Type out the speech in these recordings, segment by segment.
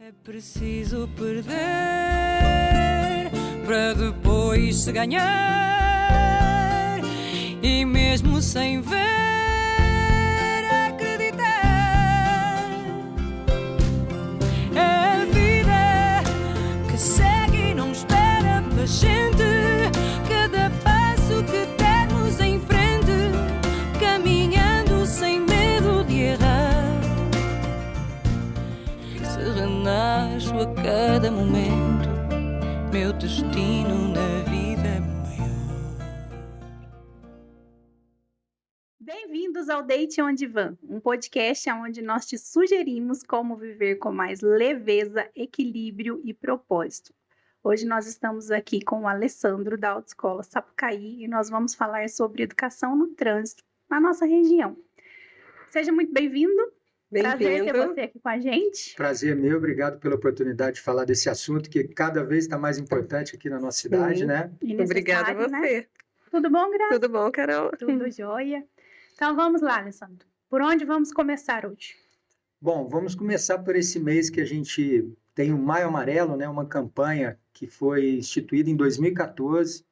É preciso perder para depois se ganhar, e mesmo sem ver, acreditar. É a vida que segue e não espera pela gente. Cada passo que dermos em frente, caminhando sem medo de errar. Renasço a cada momento, meu destino na vida é maior. Bem-vindos ao Deite Onde Van, um podcast onde nós te sugerimos como viver com mais leveza, equilíbrio e propósito. Hoje nós estamos aqui com o Alessandro da Autoescola Sapucaí e nós vamos falar sobre educação no trânsito na nossa região. Seja muito bem-vindo. Prazer ter você aqui com a gente. Prazer meu, obrigado pela oportunidade de falar desse assunto que cada vez está mais importante aqui na nossa cidade, né? Obrigada a você. Né? Tudo bom, Graça? Tudo bom, Carol? Tudo jóia. Então vamos lá, Alessandro. Por onde vamos começar hoje? Bom, vamos começar por esse mês que a gente tem o Maio Amarelo, né? Uma campanha que foi instituída em 2014.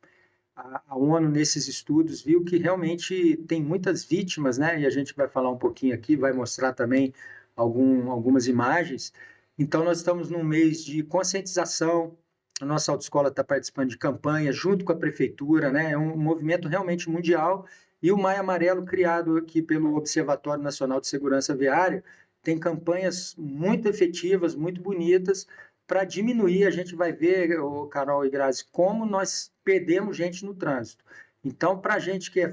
A ONU, nesses estudos, viu que realmente tem muitas vítimas, né? E a gente vai falar um pouquinho aqui, vai mostrar também algumas imagens. Então, nós estamos num mês de conscientização. A nossa autoescola está participando de campanha junto com a prefeitura, né? É um movimento realmente mundial. E o Maio Amarelo, criado aqui pelo Observatório Nacional de Segurança Viária, tem campanhas muito efetivas, muito bonitas, para diminuir. A gente vai ver, Carol e Grazi, como nós perdemos gente no trânsito. Então, para a gente que é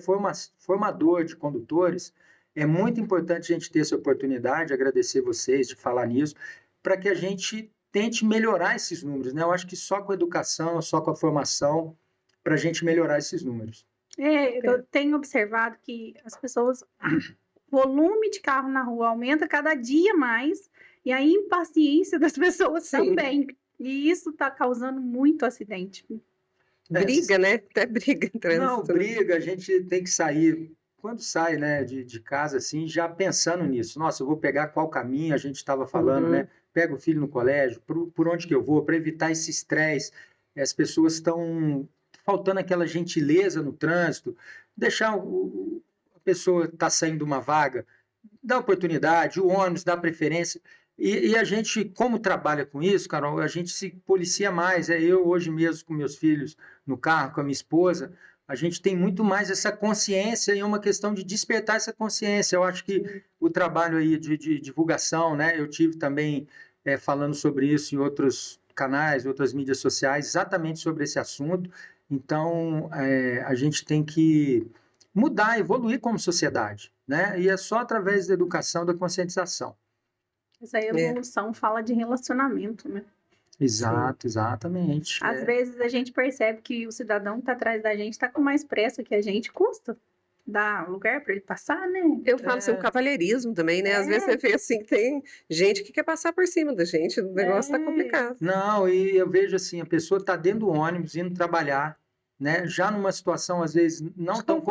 formador de condutores, é muito importante a gente ter essa oportunidade, agradecer vocês de falar nisso, para que a gente tente melhorar esses números, né? Eu acho que só com a educação, só com a formação, para a gente melhorar esses números. Eu tenho observado que as pessoas, o volume de carro na rua aumenta cada dia mais, e a impaciência das pessoas também. E isso está causando muito acidente. Briga, né? Até briga em trânsito. Não, briga, a gente tem que sair, quando sai, né, de casa, assim, já pensando nisso. Nossa, eu vou pegar qual caminho, a gente estava falando, né? Pega o filho no colégio, por onde que eu vou, para evitar esse estresse. As pessoas estão faltando aquela gentileza no trânsito, deixar a pessoa estar saindo de uma vaga, dá oportunidade, o ônibus dá preferência. E a gente, como trabalha com isso, Carol, a gente se policia mais. Eu hoje mesmo com meus filhos no carro, com a minha esposa, a gente tem muito mais essa consciência e é uma questão de despertar essa consciência. Eu acho que o trabalho aí de divulgação, né? Eu tive também falando sobre isso em outros canais, outras mídias sociais, exatamente sobre esse assunto. Então, a gente tem que mudar, evoluir como sociedade, né? E é só através da educação, da conscientização. Essa evolução fala de relacionamento, né? Exato, exatamente. Às vezes a gente percebe que o cidadão que está atrás da gente está com mais pressa que a gente, custa dar lugar para ele passar, né? Eu falo assim, o cavalheirismo também, né? Às vezes você vê assim, que tem gente que quer passar por cima da gente, o negócio está complicado. Não, e eu vejo assim, a pessoa está dentro do ônibus, indo trabalhar, né? Já numa situação, às vezes, não tão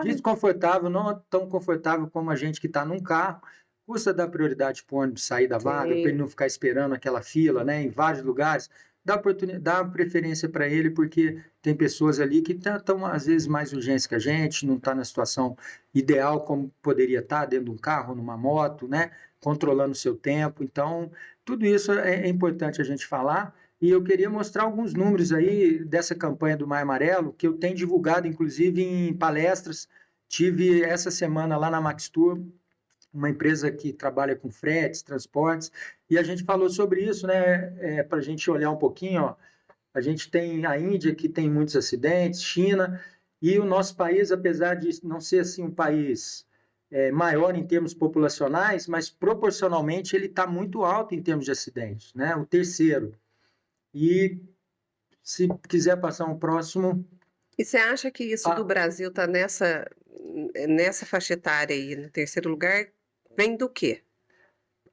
desconfortável, não tão confortável como a gente que está num carro. Custa dar prioridade para o ônibus sair da vaga, para ele não ficar esperando aquela fila, né? Em vários lugares. Dá preferência para ele, porque tem pessoas ali que estão, às vezes, mais urgentes que a gente, não está na situação ideal como poderia estar, dentro de um carro, numa moto, né? Controlando o seu tempo. Então, tudo isso é importante a gente falar. E eu queria mostrar alguns números aí dessa campanha do Maio Amarelo, que eu tenho divulgado, inclusive, em palestras. Tive essa semana lá na Maxtur, uma empresa que trabalha com fretes, transportes, e a gente falou sobre isso, né? Para a gente olhar um pouquinho, ó. A gente tem a Índia, que tem muitos acidentes, China, e o nosso país, apesar de não ser assim um país maior em termos populacionais, mas proporcionalmente ele está muito alto em termos de acidentes, né? O terceiro. E se quiser passar um próximo... E você acha que isso do Brasil está nessa faixa etária aí, no terceiro lugar, vem do quê?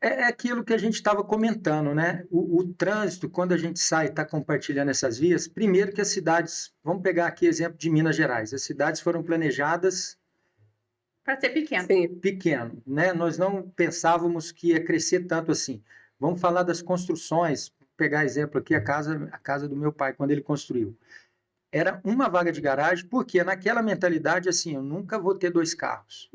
É aquilo que a gente estava comentando, né? O trânsito, quando a gente sai e está compartilhando essas vias, primeiro que as cidades, vamos pegar aqui exemplo de Minas Gerais, as cidades foram planejadas para ser pequeno. Sim, pequeno, né? Nós não pensávamos que ia crescer tanto assim. Vamos falar das construções. Vou pegar exemplo aqui, a casa do meu pai, quando ele construiu. Era uma vaga de garagem, porque naquela mentalidade, assim, eu nunca vou ter 2 carros.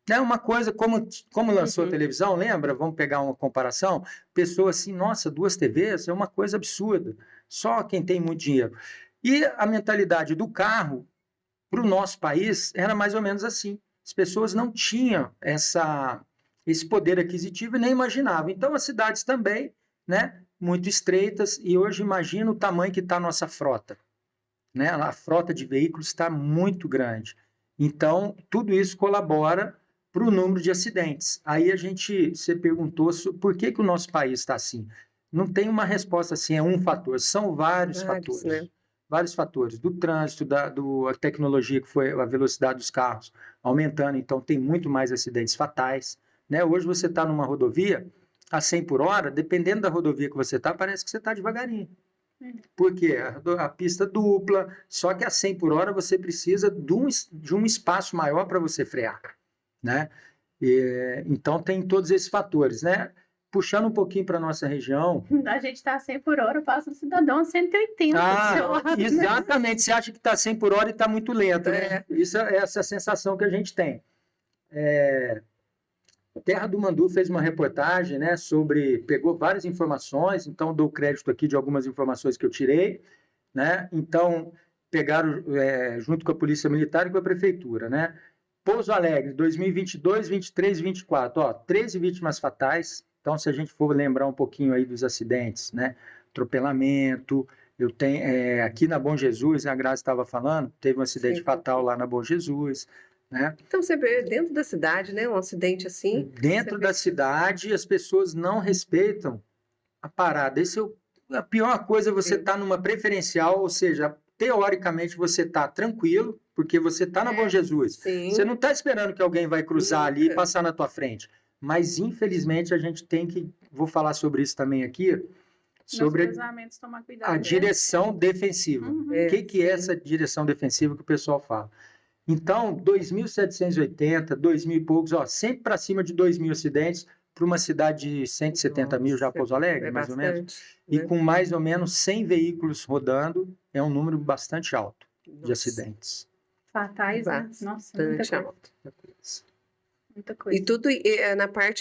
É uma coisa, como lançou a televisão, lembra? Vamos pegar uma comparação. Pessoa assim, nossa, 2 TVs é uma coisa absurda. Só quem tem muito dinheiro. E a mentalidade do carro, para o nosso país, era mais ou menos assim. As pessoas não tinham esse poder aquisitivo e nem imaginavam. Então, as cidades também, né, muito estreitas, e hoje imagina o tamanho que está a nossa frota. Né? A frota de veículos está muito grande. Então, tudo isso colabora para o número de acidentes. Aí você perguntou por que o nosso país está assim. Não tem uma resposta assim, é um fator, são vários fatores. Né? Vários fatores, do trânsito, da tecnologia, que foi a velocidade dos carros aumentando, então tem muito mais acidentes fatais. Né? Hoje você está numa rodovia a 100 por hora, dependendo da rodovia que você está, parece que você está devagarinho. Por quê? A pista dupla, só que a 100 por hora você precisa de um espaço maior para você frear. Né? Então tem todos esses fatores, né? Puxando um pouquinho para a nossa região... A gente está a 100 por hora, passa um cidadão a 180. Exatamente, você acha que está a 100 por hora e está muito lento, né? Isso é essa sensação que a gente tem. Terra do Mandu fez uma reportagem, né, pegou várias informações, então dou crédito aqui de algumas informações que eu tirei, né? Então, pegaram junto com a Polícia Militar e com a Prefeitura, né? Pouso Alegre, 2022, 23 e 24, 13 vítimas fatais. Então, se a gente for lembrar um pouquinho aí dos acidentes, né? Atropelamento, eu tenho aqui na Bom Jesus, a Grazi estava falando, teve um acidente fatal lá na Bom Jesus, né? Então, você vê dentro da cidade, né? Um acidente assim. Dentro da cidade, as pessoas não respeitam a parada. A pior coisa é você estar numa preferencial, ou seja, teoricamente você está tranquilo, porque você está na Bom Jesus. Sim. Você não está esperando que alguém vai cruzar ali e passar na tua frente. Mas, infelizmente, a gente tem que... Vou falar sobre isso também aqui, sobre tomar cuidado a direção defensiva. O que é essa direção defensiva que o pessoal fala? Então, 2.780, 2.000 e poucos, sempre para cima de 2.000 acidentes, para uma cidade de 170 mil, já Pouso Alegre, mais ou menos, e com mais ou menos 100 veículos rodando, é um número bastante alto de acidentes. Fatais, né? Nossa, muita coisa. Muita coisa. E tudo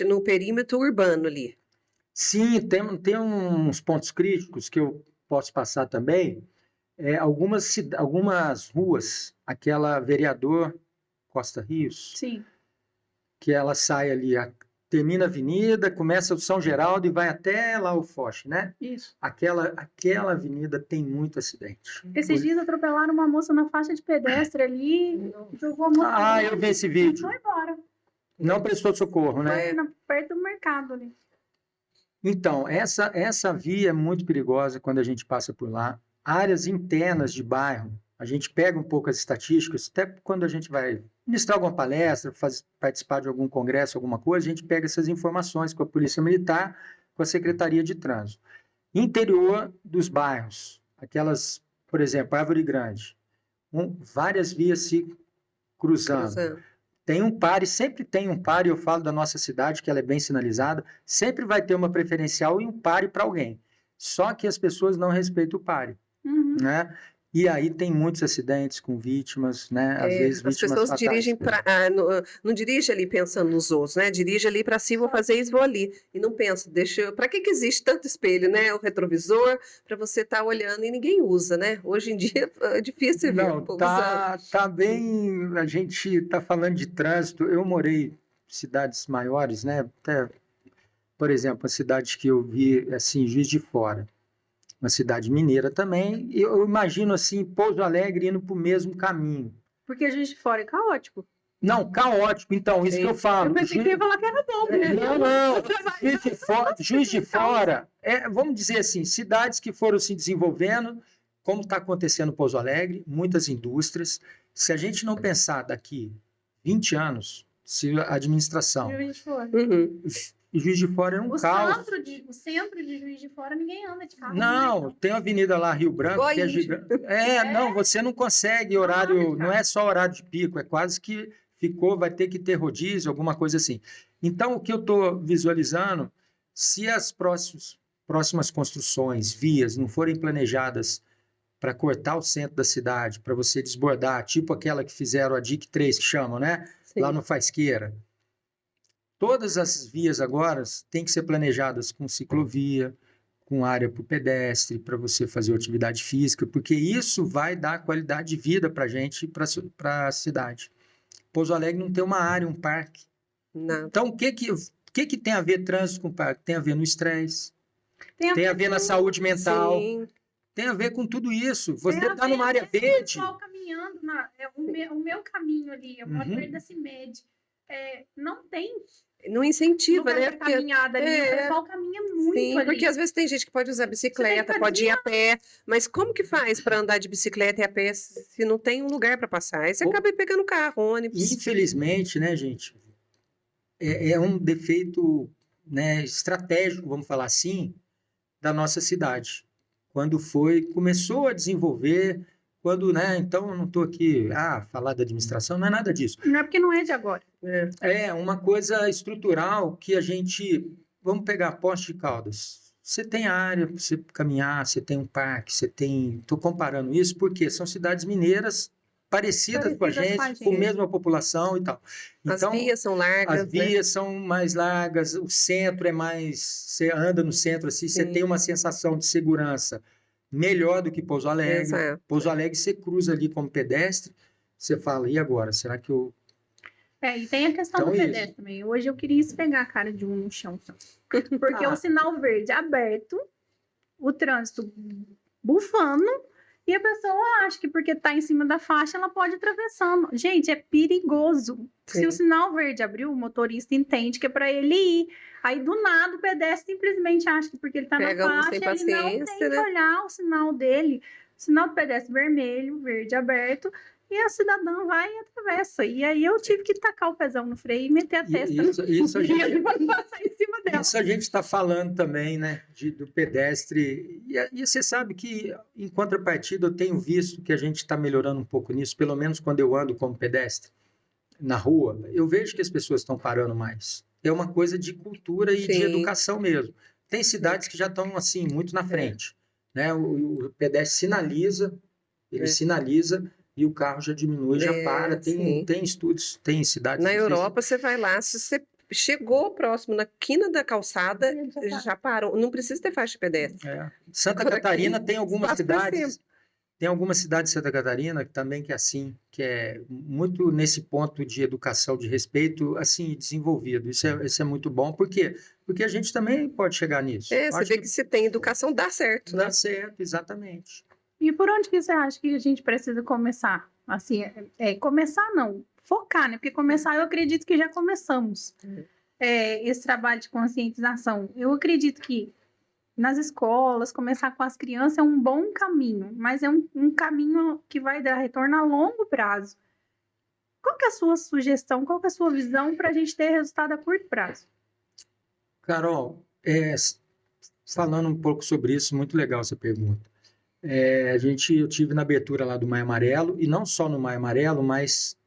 no perímetro urbano ali. Sim, tem uns pontos críticos que eu posso passar também. Algumas ruas, aquela Vereador Costa Rios, sim, que ela sai ali, termina a avenida, começa o São Geraldo e vai até lá o Foch, né? Isso. Aquela avenida tem muito acidente. Esses dias atropelaram uma moça na faixa de pedestre ali, jogou a moça. Eu vi esse vídeo. Foi embora. Não prestou socorro, né? Foi perto do mercado ali. Então, essa via é muito perigosa quando a gente passa por lá. Áreas internas de bairro, a gente pega um pouco as estatísticas, até quando a gente vai ministrar alguma palestra, participar de algum congresso, alguma coisa, a gente pega essas informações com a Polícia Militar, com a Secretaria de Trânsito. Interior dos bairros, aquelas, por exemplo, Árvore Grande, várias vias se cruzando. Tem um pare, sempre tem um pare, eu falo da nossa cidade, que ela é bem sinalizada, sempre vai ter uma preferencial e um pare para alguém. Só que as pessoas não respeitam o pare. Né? E aí tem muitos acidentes com vítimas, né? Às vezes vítimas as pessoas fatais. Dirigem não dirige ali pensando nos outros, né? Dirige ali para si, vou fazer isso, vou ali. E não pensa, para que existe tanto espelho, né? O retrovisor, para você estar olhando e ninguém usa, né? Hoje em dia é difícil ver. Não, tá bem, a gente está falando de trânsito, eu morei em cidades maiores, né? Até, por exemplo, a cidade que eu vi, assim, Juiz de Fora. Uma cidade mineira também, eu imagino assim, Pouso Alegre indo para o mesmo caminho. Porque Juiz de Fora é caótico. Não, caótico, então, isso que eu falo. Eu pensei que ia falar que era bom. Não, Juiz de Fora, vamos dizer assim, cidades que foram se desenvolvendo, como está acontecendo em Pouso Alegre, muitas indústrias. Se a gente não pensar daqui 20 anos, se a administração... Juiz de Fora. E Juiz de Fora é um caos. O centro de Juiz de Fora, ninguém anda de carro. Não, tem a avenida lá, Rio Branco, que é gigante. Não, você não consegue horário, não é só horário de pico, é quase que vai ter que ter rodízio, alguma coisa assim. Então, o que eu estou visualizando Se as próximas construções, vias, não forem planejadas para cortar o centro da cidade, para você desbordar, tipo aquela que fizeram a DIC 3, que chamam, né? Sim. Lá no Faisqueira. Todas as vias agora têm que ser planejadas com ciclovia, com área para o pedestre, para você fazer atividade física, porque isso vai dar qualidade de vida para a gente e para a cidade. Pouso Alegre não tem uma área, um parque. Não. Então, o que tem a ver trânsito com parque? Tem a ver no estresse, tem a ver na saúde mental, Sim. tem a ver com tudo isso. Você Tem a está ver numa área com o verde. pessoal caminhando, o meu caminho ali, eu moro perto da CIMED, não tem Não incentiva, né? lugar pra caminhada ali, o pessoal caminha muito Sim, ali. porque às vezes tem gente que pode usar bicicleta, que pode ir a pé, mas como que faz para andar de bicicleta e a pé se não tem um lugar para passar? Aí você acaba pegando carro, ônibus. Infelizmente, né, gente, é um defeito, né, estratégico, vamos falar assim, da nossa cidade. Quando começou a desenvolver, né, então eu não estou aqui falar da administração, não é nada disso. Não é porque não é de agora. É uma coisa estrutural que a gente, vamos pegar Poços de Caldas, você tem área para você caminhar, você tem um parque, estou comparando isso porque são cidades mineiras parecidas com a gente, com a mesma população e tal. Então, as vias são largas. As vias são mais largas, o centro é mais... Você anda no centro assim, você tem uma sensação de segurança melhor do que Pouso Alegre. Exato. Pouso Alegre você cruza ali como pedestre, você fala, e agora? Será que eu... E tem a questão do pedestre também. Hoje eu queria esfregar a cara de um no chão. Porque o sinal verde aberto, o trânsito bufando, e a pessoa acha que porque está em cima da faixa, ela pode ir atravessando. Gente, é perigoso. Sim. Se o sinal verde abriu, o motorista entende que é para ele ir. Aí, do nada, o pedestre simplesmente acha que porque ele está na faixa, ele não tem que olhar o sinal dele. O sinal do pedestre vermelho, verde aberto, e a cidadã vai e atravessa. E aí eu tive que tacar o pezão no freio e meter a testa isso a gente... para não passar em cima dela. Isso a gente está falando também, né, do pedestre. E você sabe que, em contrapartida, eu tenho visto que a gente está melhorando um pouco nisso, pelo menos quando eu ando como pedestre na rua, eu vejo que as pessoas estão parando mais. É uma coisa de cultura e de educação mesmo. Tem cidades que já estão, assim, muito na frente. Né? O pedestre sinaliza, ele sinaliza, e o carro já diminui, já para. Tem estudos, tem cidades... Na Europa, você vai lá, se você chegou próximo, na quina da calçada, já parou. Não precisa ter faixa de pedestre. Santa Catarina tem algumas cidades... Tem algumas cidades de Santa Catarina também que é assim, que é muito nesse ponto de educação, de respeito, assim, desenvolvido. Isso é muito bom. Por quê? Porque a gente também pode chegar nisso. Você vê que se tem educação, dá certo. Dá certo, exatamente. E por onde que você acha que a gente precisa começar? Assim, começar não, focar, né? Porque começar eu acredito que já começamos. Esse trabalho de conscientização. Eu acredito que nas escolas, começar com as crianças é um bom caminho, mas é um caminho que vai dar retorno a longo prazo. Qual que é a sua sugestão, qual que é a sua visão para a gente ter resultado a curto prazo? Carol, falando um pouco sobre isso, muito legal essa pergunta. Eu tive na abertura lá do Maio Amarelo, e não só no Maio Amarelo, mas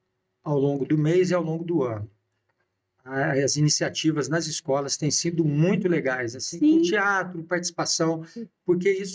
ao longo do mês e ao longo do ano. As iniciativas nas escolas têm sido muito legais, assim, com teatro, participação, porque isso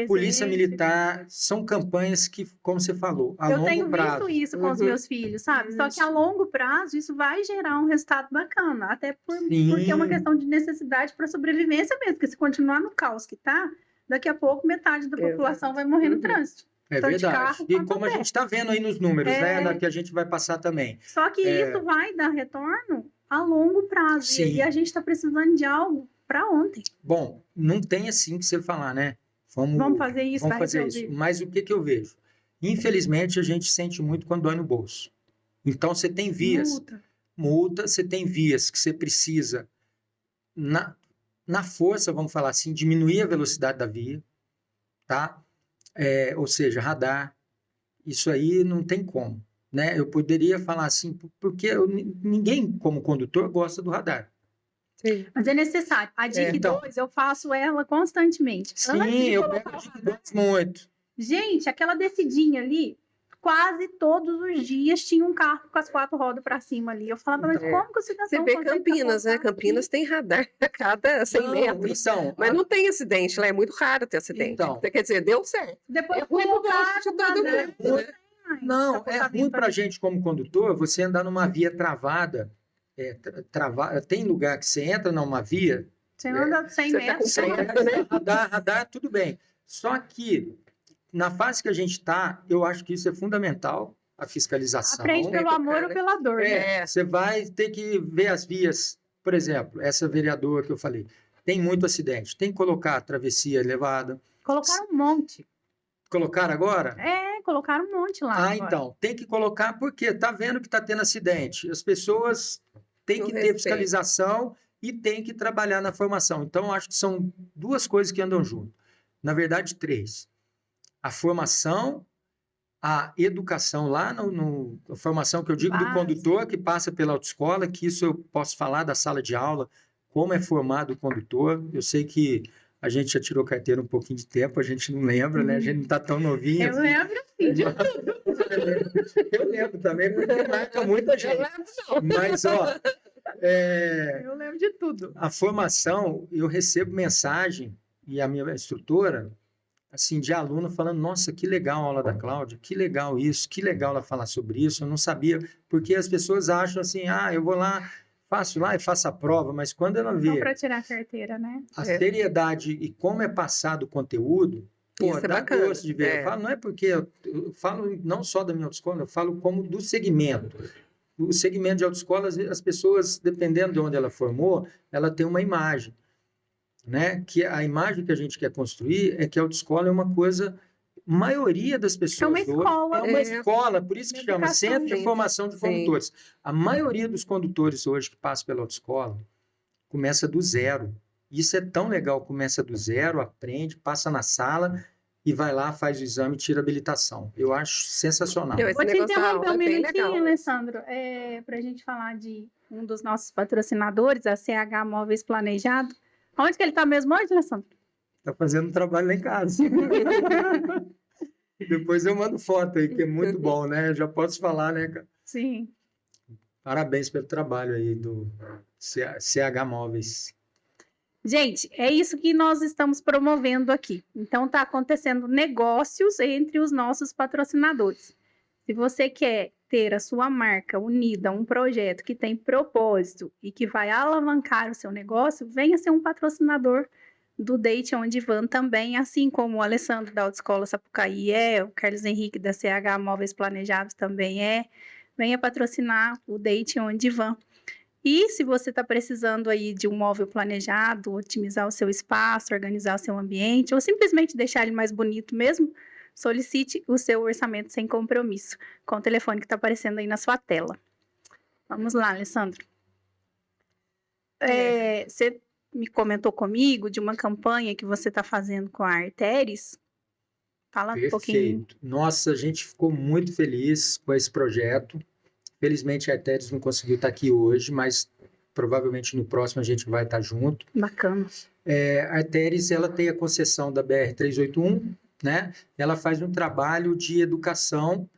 Polícia Militar, são campanhas que, como você falou, a longo prazo. Eu tenho visto isso com os meus filhos, sabe? Só que a longo prazo isso vai gerar um resultado bacana, até porque é uma questão de necessidade para sobrevivência mesmo, porque se continuar no caos que está, daqui a pouco metade da população vai morrer no trânsito. É verdade. E como a gente está vendo aí nos números, né? Que a gente vai passar também. Só que isso vai dar retorno a longo prazo. Sim. E a gente está precisando de algo para ontem. Bom, não tem assim que você falar, né? Vamos fazer isso. Vamos fazer isso. Mas o que eu vejo? Infelizmente, a gente sente muito quando dói no bolso. Então, você tem vias. Multa, você tem vias que você precisa, na força, vamos falar assim, diminuir a velocidade da via, tá? Ou seja, radar, isso aí não tem como, né? Eu poderia falar assim, porque ninguém, como condutor, gosta do radar. Sim. Mas é necessário. A DIC 2, eu faço ela constantemente. Sim, eu pego a DIC 2 muito. Gente, aquela descidinha ali, quase todos os dias tinha um carro com as 4 rodas para cima ali. Eu falava, mas como que o cidadão Você vê consegue Campinas, né? capotar Campinas aqui? tem radar a cada 100 metros. Então, Mas não tem acidente lá, é muito raro ter acidente. Então. Quer dizer, deu certo. Depois É ruim pro bolso de todo né? mundo, né? não, é Capotamento ruim para a ali. gente como condutor você andar numa via travada. Tem lugar que você entra numa via, Você anda 100 Você tá com metros. pressa, né? radar, tudo bem. Só que na fase que a gente está, eu acho que isso é fundamental, a fiscalização. Aprende pelo amor ou pela dor, né? Você vai ter que ver as vias. Por exemplo, essa vereadora que eu falei, tem muito acidente. Tem que colocar a travessia elevada. Colocaram um monte. Colocar agora? Colocaram um monte lá. agora. Então, tem que colocar porque está vendo que está tendo acidente. As pessoas têm Não que ter respeito. fiscalização e têm que trabalhar na formação. Então, acho que são 2 coisas que andam junto. Na verdade, 3. A formação, a educação lá a formação que eu digo do Básico. condutor que passa pela autoescola, que isso eu posso falar da sala de aula, como é formado o condutor. Eu sei que a gente já tirou carteira um pouquinho de tempo, a gente não lembra, né? A gente não está tão novinho. Eu lembro, sim, de tudo. Eu lembro também, porque marca muita gente. Mas, Eu lembro de tudo. a formação, eu recebo mensagem, e a minha instrutora, assim, de aluno falando, nossa, que legal a aula da Cláudia, que legal isso, que legal ela falar sobre isso, eu não sabia, porque as pessoas acham assim, eu vou lá, faço lá e faço a prova, mas quando ela Só vê para tirar a carteira, né? a seriedade e como é passado o conteúdo, Isso é dá bacana. gosto de ver. Eu falo, não é porque eu falo não só da minha autoescola, eu falo como do segmento. O segmento de autoescola, as pessoas, dependendo de onde ela formou, ela tem uma imagem, né? Que a imagem que a gente quer construir é que a autoescola é uma coisa, maioria das pessoas É uma hoje escola. é uma escola, por isso que chama Educação, Centro de gente. Formação de Sim. Condutores. A maioria dos condutores hoje que passam pela autoescola começa do zero. Isso é tão legal, começa do zero, aprende, passa na sala e vai lá, faz o exame e tira a habilitação. Eu acho sensacional. Esse Vou te negócio da interromper aula um é bem minutinho, legal. Alessandro, para a gente falar de um dos nossos patrocinadores, a CH Móveis Planejado. Onde que ele está mesmo hoje, Alessandro? Está fazendo um trabalho lá em casa. Depois eu mando foto aí, que é muito bom, né? Já posso falar, né, cara? Sim. Parabéns pelo trabalho aí do CH Móveis. Gente, é isso que nós estamos promovendo aqui. Então, está acontecendo negócios entre os nossos patrocinadores. Se você quer ter a sua marca unida a um projeto que tem propósito e que vai alavancar o seu negócio, venha ser um patrocinador do Date On Divan também, assim como o Alessandro da Autoescola Sapucaí o Carlos Henrique da CH Móveis Planejados também venha patrocinar o Date On Divan. E se você está precisando aí de um móvel planejado, otimizar o seu espaço, organizar o seu ambiente, ou simplesmente deixar ele mais bonito mesmo, solicite o seu orçamento sem compromisso, com o telefone que está aparecendo aí na sua tela. Vamos lá, Alessandro. Você me comentou comigo de uma campanha que você está fazendo com a Arteris. Fala um pouquinho. Perfeito. Nossa, a gente ficou muito feliz com esse projeto. Felizmente a Arteris não conseguiu estar aqui hoje, mas provavelmente no próximo a gente vai estar junto. Bacana. A Arteris, ela tem a concessão da BR-381, né? Ela faz um trabalho de educação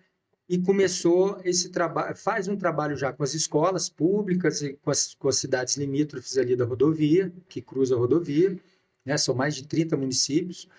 e começou esse trabalho, faz um trabalho já com as escolas públicas e com as cidades limítrofes ali da rodovia, que cruza a rodovia, né? São mais de 30 municípios.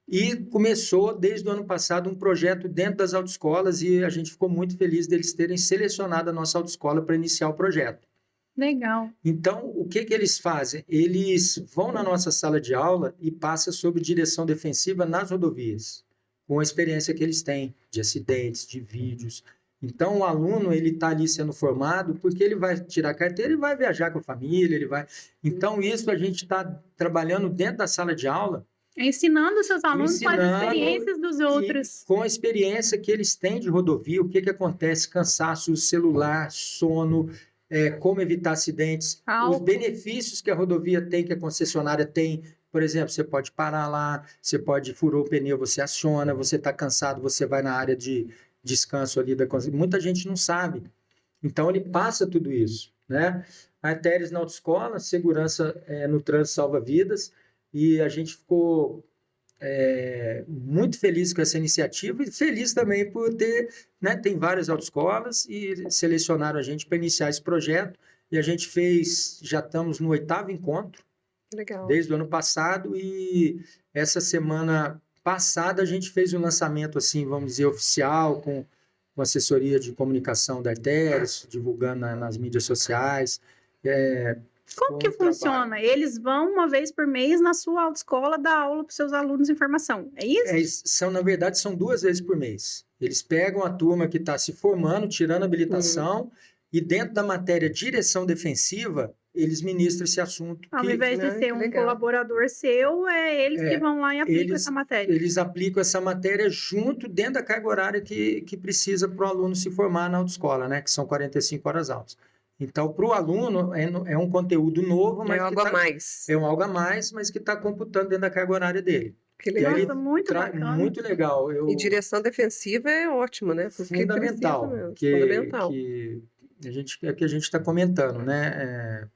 E começou, desde o ano passado, um projeto dentro das autoescolas e a gente ficou muito feliz deles terem selecionado a nossa autoescola para iniciar o projeto. Legal. Então, o que eles fazem? Eles vão na nossa sala de aula e passam sobre direção defensiva nas rodovias, com a experiência que eles têm de acidentes, de vídeos. Então, o aluno ele está ali sendo formado porque ele vai tirar a carteira e vai viajar com a família, ele vai... Então, isso a gente está trabalhando dentro da sala de aula, ensinando seus alunos com as experiências dos outros. Com a experiência que eles têm de rodovia, o que acontece, cansaço celular, sono, como evitar acidentes, os benefícios que a rodovia tem, que a concessionária tem. Por exemplo, você pode parar lá, você pode furar o pneu, você aciona, você está cansado, você vai na área de descanso ali da concessionária. Muita gente não sabe. Então, ele passa tudo isso, né? Artérias na autoescola, segurança no trânsito salva vidas. E a gente ficou muito feliz com essa iniciativa e feliz também por ter, né, tem várias autoescolas e selecionaram a gente para iniciar esse projeto. E a gente já estamos no 8º encontro, Legal. Desde o ano passado, e essa semana passada a gente fez um lançamento, assim, vamos dizer, oficial, com assessoria de comunicação da Artéris, divulgando nas mídias sociais. Como que funciona? Eles vão uma vez por mês na sua autoescola dar aula para os seus alunos em formação, é isso? Na verdade, são 2 vezes por mês. Eles pegam a turma que está se formando, tirando habilitação, e dentro da matéria direção defensiva, eles ministram esse assunto. Ao invés de ser um colaborador seu, eles que vão lá e aplicam essa matéria. Eles aplicam essa matéria junto dentro da carga horária que precisa para o aluno se formar na autoescola, né? Que são 45 horas aulas. Então, para o aluno, é um conteúdo novo, mas algo a mais. É algo a mais, mas que está computando dentro da carga horária dele. Que legal. Muito bacana. Muito legal. E direção defensiva é ótimo, né? Porque fundamental. Fundamental. Que a gente está comentando, né?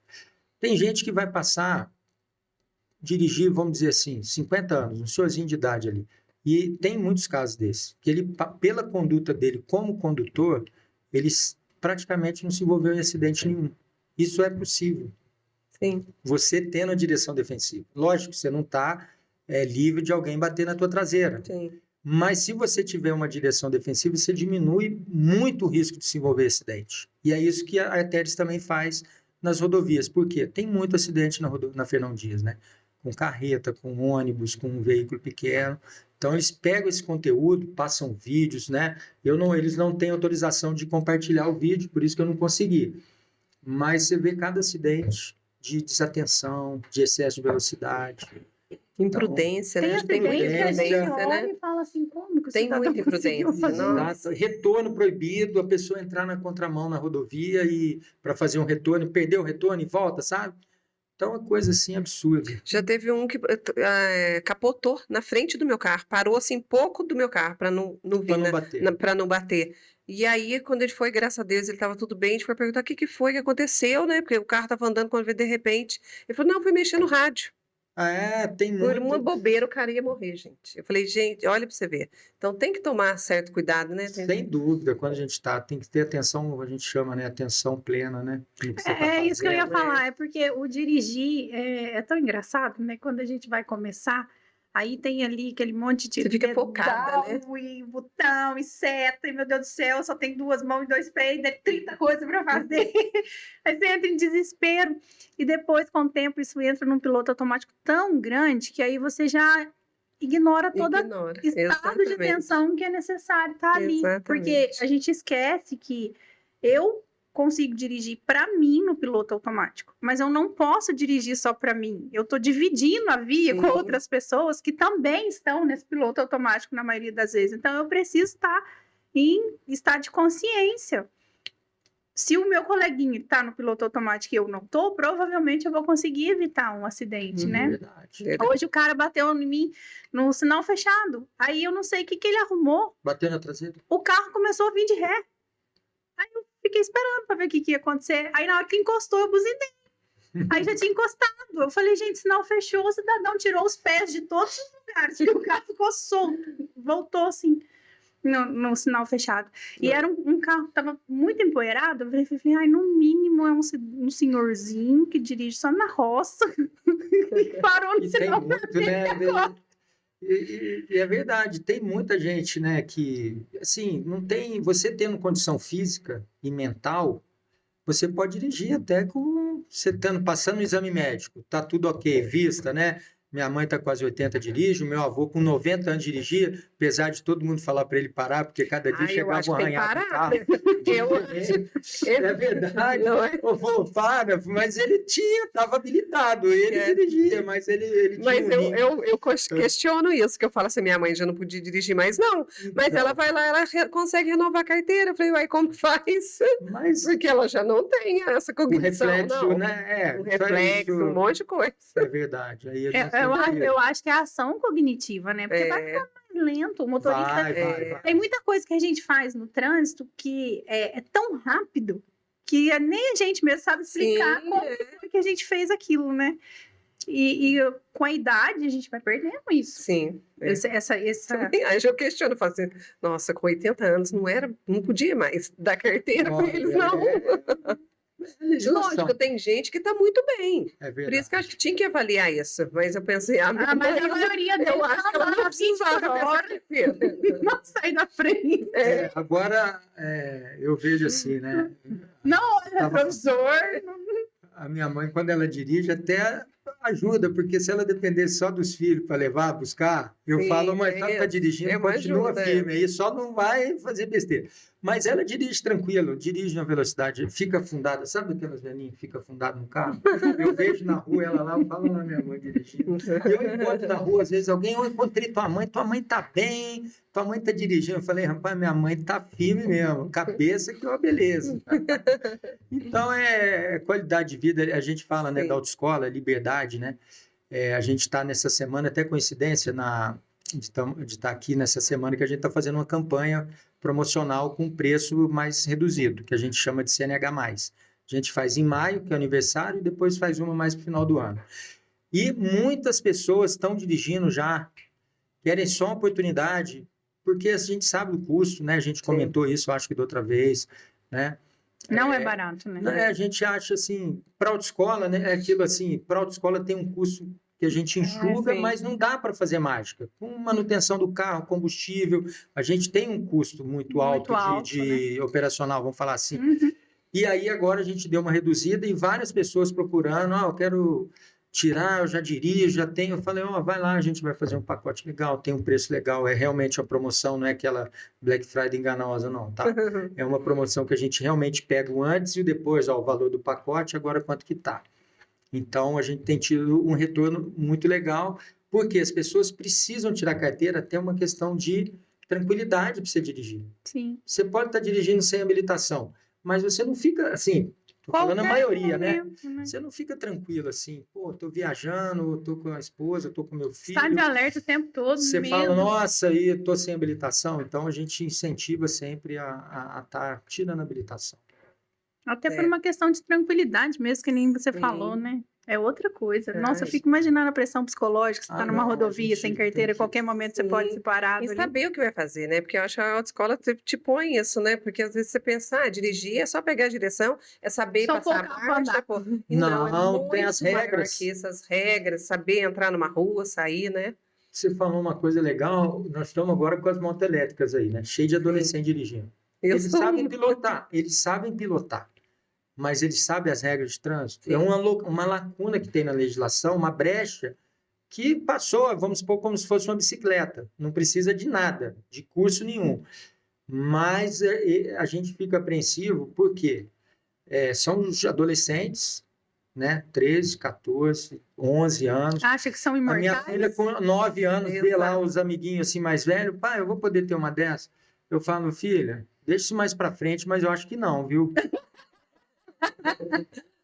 Tem gente que vai dirigir, vamos dizer assim, 50 anos, um senhorzinho de idade ali. E tem muitos casos desses, que ele, pela conduta dele como condutor, ele praticamente não se envolveu em acidente nenhum. Isso é possível. Sim. Você tendo a direção defensiva. Lógico, você não está livre de alguém bater na tua traseira. Sim. Mas se você tiver uma direção defensiva, você diminui muito o risco de se envolver em acidente. E é isso que a Artéris também faz nas rodovias. Por quê? Tem muito acidente na Fernão Dias, né? Com carreta, com ônibus, com um veículo pequeno. Então, eles pegam esse conteúdo, passam vídeos, né? Eles não têm autorização de compartilhar o vídeo, por isso que eu não consegui. Mas você vê cada acidente de desatenção, de excesso de velocidade. Imprudência, então, né? Tem imprudência, né? E fala assim, como que tem muita imprudência. Retorno proibido, a pessoa entrar na contramão na rodovia e para fazer um retorno, perder o retorno e volta, sabe? Então, é uma coisa assim absurda. Já teve um que capotou na frente do meu carro, parou assim pouco do meu carro para não vir, para não bater. E aí, quando ele foi, graças a Deus, ele estava tudo bem, a gente foi perguntar o que foi que aconteceu, né? Porque o carro estava andando, quando veio de repente, ele falou, não, foi mexer no rádio. Tem muito... Por uma bobeira, o cara ia morrer, gente. Eu falei, gente, olha para você ver. Então, tem que tomar certo cuidado, né? Sem dúvida, quando a gente tem que ter atenção, a gente chama, né? Atenção plena, né? Isso que eu ia falar, é porque o dirigir é tão engraçado, né? Quando a gente vai começar, aí tem ali aquele monte de... Você fica focada, né? E botão, e seta, e meu Deus do céu, só tem 2 mãos e 2 pés, 30 coisas para fazer. Aí você entra em desespero. E depois, com o tempo, isso entra num piloto automático tão grande que aí você já ignora todo estado de tensão que é necessário estar ali. Porque a gente esquece que eu consigo dirigir para mim no piloto automático, mas eu não posso dirigir só para mim. Eu estou dividindo a via com outras pessoas que também estão nesse piloto automático na maioria das vezes. Então, eu preciso estar em estado de consciência. Se o meu coleguinha está no piloto automático e eu não estou, provavelmente eu vou conseguir evitar um acidente, né? Verdade. Hoje o cara bateu em mim no sinal fechado. Aí eu não sei o que ele arrumou. Bateu na traseira? O carro começou a vir de ré. Aí eu fiquei esperando para ver o que ia acontecer. Aí na hora que encostou, eu buzinei. Aí já tinha encostado. Eu falei, gente, sinal fechou, o cidadão tirou os pés de todos os lugares. Porque o carro ficou solto. Voltou assim. No sinal fechado. E era um carro que estava muito empoeirado. Eu falei, no mínimo é um senhorzinho que dirige só na roça e parou no sinal fechado. E é verdade, tem muita gente, né, que, assim, não tem... Você tendo condição física e mental, você pode dirigir até com... Você passando no exame médico, tá tudo ok, vista, né? Minha mãe está quase 80, dirige. O meu avô, com 90 anos, dirigia, apesar de todo mundo falar para ele parar, porque cada dia chegava um arranhado no carro. É verdade. O avô para, mas ele estava habilitado, ele dirigia, mas ele tinha eu questiono isso, que eu falo assim, minha mãe já não podia dirigir mais, não. Mas ela vai lá, ela consegue renovar a carteira. Eu falei, uai, como que faz? Porque ela já não tem essa cognição, reflexo, né? Um reflexo, um monte de coisa. É verdade. Aí eu acho que é a ação cognitiva, né? Porque vai ficar mais lento. O motorista... Tem muita coisa que a gente faz no trânsito que é tão rápido que nem a gente mesmo sabe explicar como foi que a gente fez aquilo, né? E com a idade a gente vai perdendo isso. Sim. Aí eu questiono, falo assim, nossa, com 80 anos não podia mais dar carteira para eles, não. Lógico, tem gente que está muito bem. Por isso que eu acho que tinha que avaliar isso. Mas eu pensei, mas a maioria deles eu acho que ela não precisava não sair da frente. Agora, eu vejo assim, né? Não, olha, professor. A minha mãe, quando ela dirige, até ajuda, porque se ela depender só dos filhos para levar, buscar, eu falo, mas está dirigindo, continua firme aí, só não vai fazer besteira. Mas ela dirige tranquilo, dirige na velocidade, fica afundada. Sabe aquelas velhinhas que ficam afundadas no carro? Eu vejo na rua ela lá, eu falo na minha mãe dirigindo. Eu encontro na rua, às vezes, alguém, eu encontrei tua mãe tá bem, tua mãe tá dirigindo. Eu falei, rapaz, minha mãe tá firme mesmo, cabeça que é uma beleza. Então, qualidade de vida, a gente fala, né, da autoescola, liberdade, né? A gente está nessa semana, até coincidência, de estar aqui nessa semana que a gente está fazendo uma campanha promocional com preço mais reduzido, que a gente chama de CNH+. A gente faz em maio, que é aniversário, e depois faz uma mais para o final do ano. E muitas pessoas estão dirigindo já, querem só uma oportunidade, porque a gente sabe o custo, né? A gente comentou isso, acho que da outra vez, né? Não é barato, né? A gente acha assim, para autoescola, né? É aquilo assim, para autoescola tem um custo que a gente enxuga, mas não dá para fazer mágica. Com manutenção do carro, combustível, a gente tem um custo muito alto de né? Operacional, vamos falar assim. E aí agora a gente deu uma reduzida e várias pessoas procurando, eu quero tirar, eu já dirijo, já tenho. Eu falei, vai lá, a gente vai fazer um pacote legal, tem um preço legal, é realmente a promoção, não é aquela Black Friday enganosa, não, tá? É uma promoção que a gente realmente pega o antes e o depois, o valor do pacote, agora quanto que tá. Então, a gente tem tido um retorno muito legal, porque as pessoas precisam tirar carteira até uma questão de tranquilidade para você dirigir. Sim. Você pode estar dirigindo sem habilitação, mas você não fica assim, estou falando a maioria, momento, né? Você não fica tranquilo assim, estou viajando, estou com a esposa, estou com meu filho. Está de alerta o tempo todo. Você fala, nossa, aí estou sem habilitação. Então, a gente incentiva sempre a estar tirando a habilitação. Até por uma questão de tranquilidade mesmo, que nem você falou, né? É outra coisa. Nossa, eu fico imaginando a pressão psicológica, você está numa rodovia sem carteira, a qualquer momento você pode se parar. E saber o que vai fazer, né? Porque eu acho que a autoescola te põe isso, né? Porque às vezes você pensa, dirigir é só pegar a direção, é saber passar a marcha. Não, tem as regras. Aqui, essas regras, saber entrar numa rua, sair, né? Você falou uma coisa legal, nós estamos agora com as motos elétricas aí, né? Cheio de adolescente dirigindo. Eles sabem pilotar, mas eles sabem as regras de trânsito. Sim. É uma lacuna que tem na legislação, uma brecha que passou, vamos supor, como se fosse uma bicicleta. Não precisa de nada, de curso nenhum. Mas a gente fica apreensivo porque são os adolescentes, né? 13, 14, 11 anos. Acha que são imortais? A minha filha com 9 anos vê lá os amiguinhos assim mais velhos. Pai, eu vou poder ter uma dessa? Eu falo, filha, deixa isso mais para frente, mas eu acho que não, viu?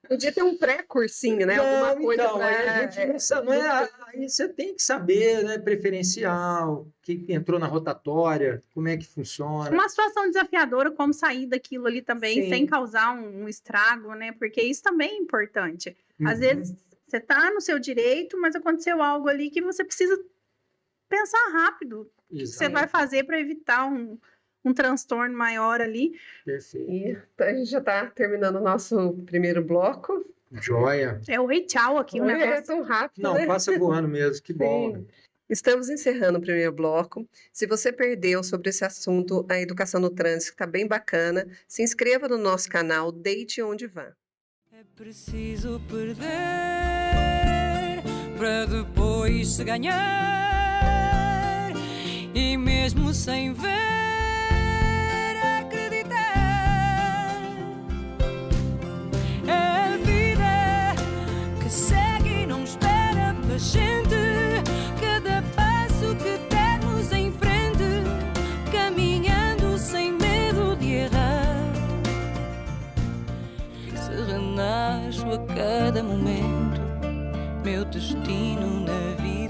Podia ter um pré-cursinho, né? Alguma coisa então, aí você tem que saber, né? Preferencial, que entrou na rotatória, como é que funciona. Uma situação desafiadora, como sair daquilo ali também, sem causar um estrago, né? Porque isso também é importante. Às vezes, você tá no seu direito, mas aconteceu algo ali que você precisa pensar rápido. O que você vai fazer para evitar um transtorno maior ali. Perfeito. E a gente já está terminando o nosso primeiro bloco. Joia. Oi, tchau aqui. Não é tão rápido, não, né? passa voando mesmo, que bom. Estamos encerrando o primeiro bloco. Se você perdeu sobre esse assunto, a educação no trânsito está bem bacana, se inscreva no nosso canal Deite Onde Vá. É preciso perder para depois se ganhar, e mesmo sem ver gente, cada passo que dermos em frente, caminhando sem medo de errar, e se renasço a cada momento, meu destino na vida.